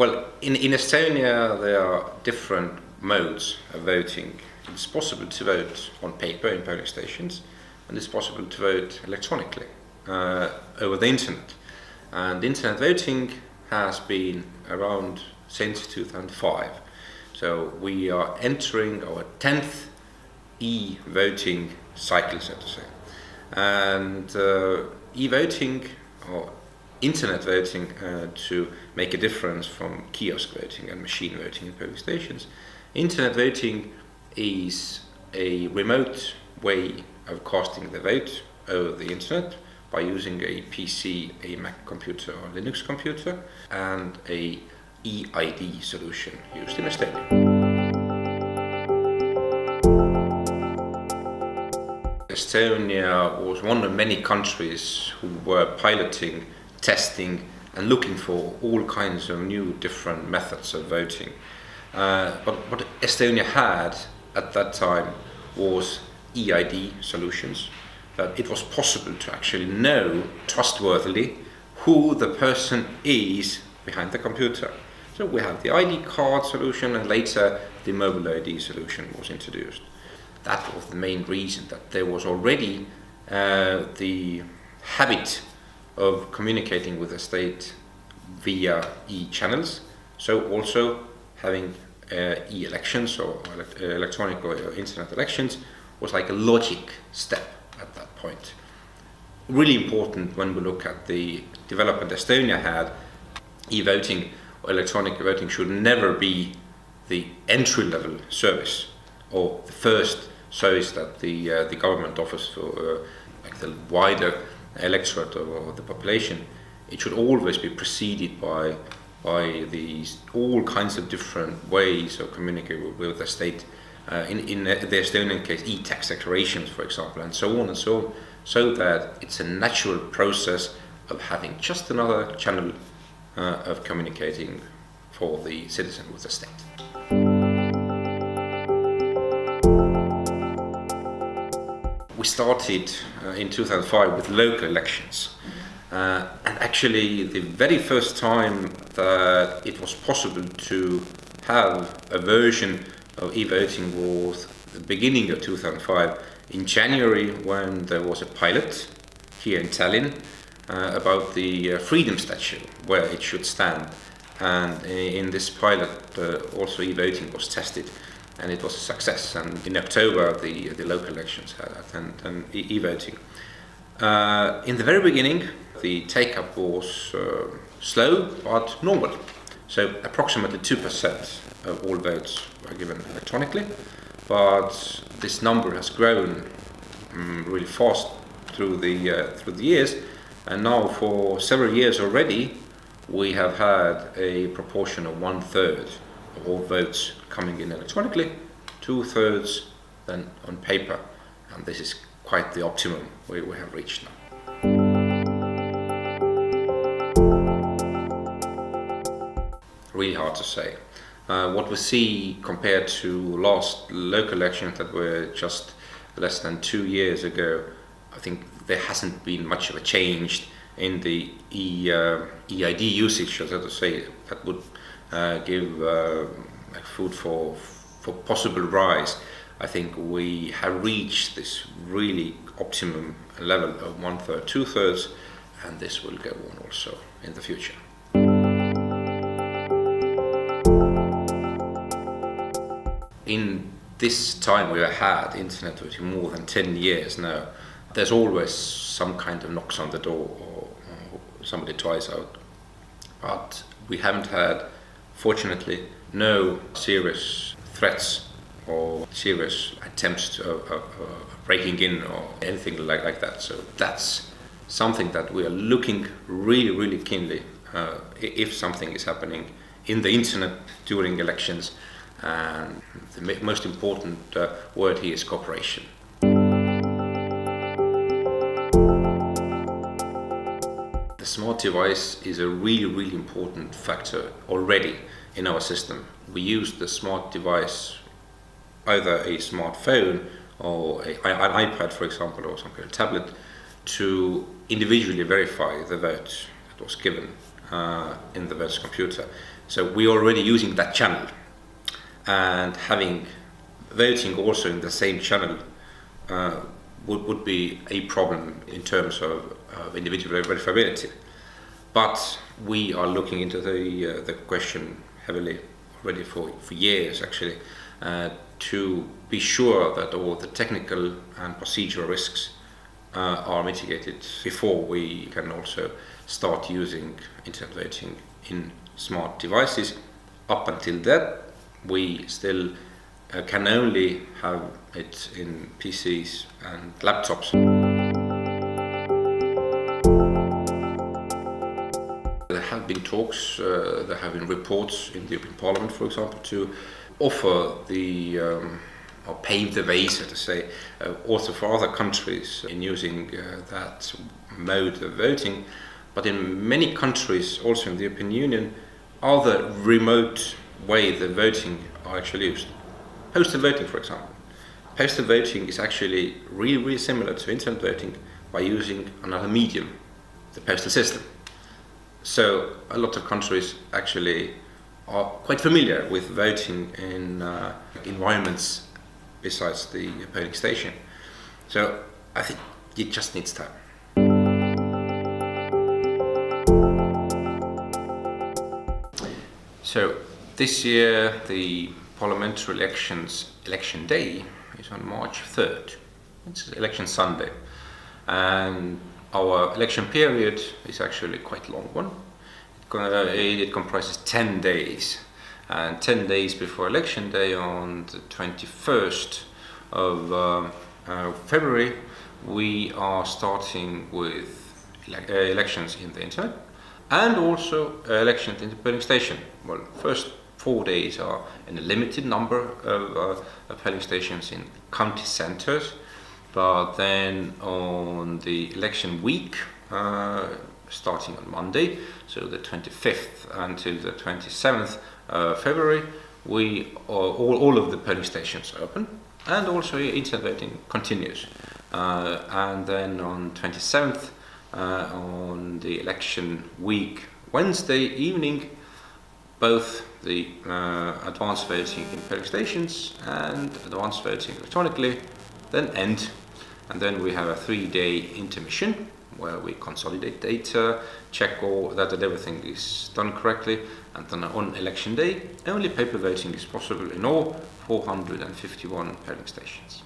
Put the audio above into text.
Well, in Estonia there are different modes of voting. It's possible to vote on paper in polling stations, and it's possible to vote electronically over the internet. And internet voting has been around since 2005. So we are entering our 10th e-voting cycle, so to say. And e-voting or internet voting to make a difference from kiosk voting and machine voting in polling stations. Internet voting is a remote way of casting the vote over the internet by using a PC, a Mac computer or Linux computer, and a eID solution used in Estonia. Estonia was one of many countries who were piloting, testing and looking for all kinds of new different methods of voting. But what Estonia had at that time was eID solutions, that it was possible to actually know trustworthily who the person is behind the computer. So we have the ID card solution, and later the mobile ID solution was introduced. That was the main reason, that there was already the habit of communicating with the state via e-channels, so also having e-elections or electronic or internet elections was like a logic step at that point. Really important when we look at the development Estonia had. E-voting or electronic voting should never be the entry-level service or the first service that the government offers for like the wider electorate of the population. It should always be preceded by these all kinds of different ways of communicating with the state. In the Estonian case, e-tax declarations, for example, and so on and so on, so that it's a natural process of having just another channel of communicating for the citizen with the state. We started in 2005 with local elections. And actually the very first time that it was possible to have a version of e-voting was the beginning of 2005, in January, when there was a pilot here in Tallinn about the Freedom Statue, where it should stand. And in this pilot also e-voting was tested, and it was a success. And in October the local elections had e-voting. In the very beginning the take-up was slow but normal. So approximately 2% of all votes were given electronically, but this number has grown really fast through the years, and now for several years already we have had a proportion of 1/3 of all votes coming in electronically, 2/3 then on paper, and this is quite the optimum we have reached now. Really hard to say. What we see compared to last local elections that were just less than 2 years ago, I think there hasn't been much of a change in the eID usage, so to say, that would give like food for possible rise. I think we have reached this really optimum level of 1/3, 2/3, and this will go on also in the future. In this time we have had internet voting more than 10 years now. There's always some kind of knocks on the door or somebody tries out. But we haven't had, fortunately, no serious threats or serious attempts of breaking in or anything like that. So that's something that we are looking really keenly if something is happening in the internet during elections. And the most important word here is cooperation. The smart device is a really important factor already in our system. We use the smart device, either a smartphone or an iPad, for example, or some kind of tablet, to individually verify the vote that was given in the voter's computer. So we are already using that channel, and having voting also in the same channel would be a problem in terms of individual verifiability. But we are looking into the question heavily already for years, actually, to be sure that all the technical and procedural risks are mitigated before we can also start using internet voting in smart devices. Up until that, we still can only have it in PCs and laptops. There have been talks, there have been reports in the European Parliament, for example, to offer or pave the way, so to say, also for other countries in using that mode of voting. But in many countries, also in the European Union, other remote way the voting are actually used. Postal voting, for example. Postal voting is actually really similar to internet voting by using another medium, the postal system. So a lot of countries actually are quite familiar with voting in environments besides the polling station. So I think it just needs time. So this year the parliamentary election day is on March 3rd. It's election Sunday. And our election period is actually quite a long one. It comprises 10 days. And 10 days before election day, on the 21st of February, we are starting with elections in the internet and also elections in the polling station. Well, first 4 days are in a limited number of polling stations in county centres, but then on the election week, starting on Monday, so the 25th until the 27th February, all of the polling stations are open, and also internet voting continues. And then on 27th, on the election week, Wednesday evening, both the advanced voting in polling stations and advanced voting electronically then end. And then we have a 3-day intermission where we consolidate data, check that everything is done correctly, and then on election day, only paper voting is possible in all 451 polling stations.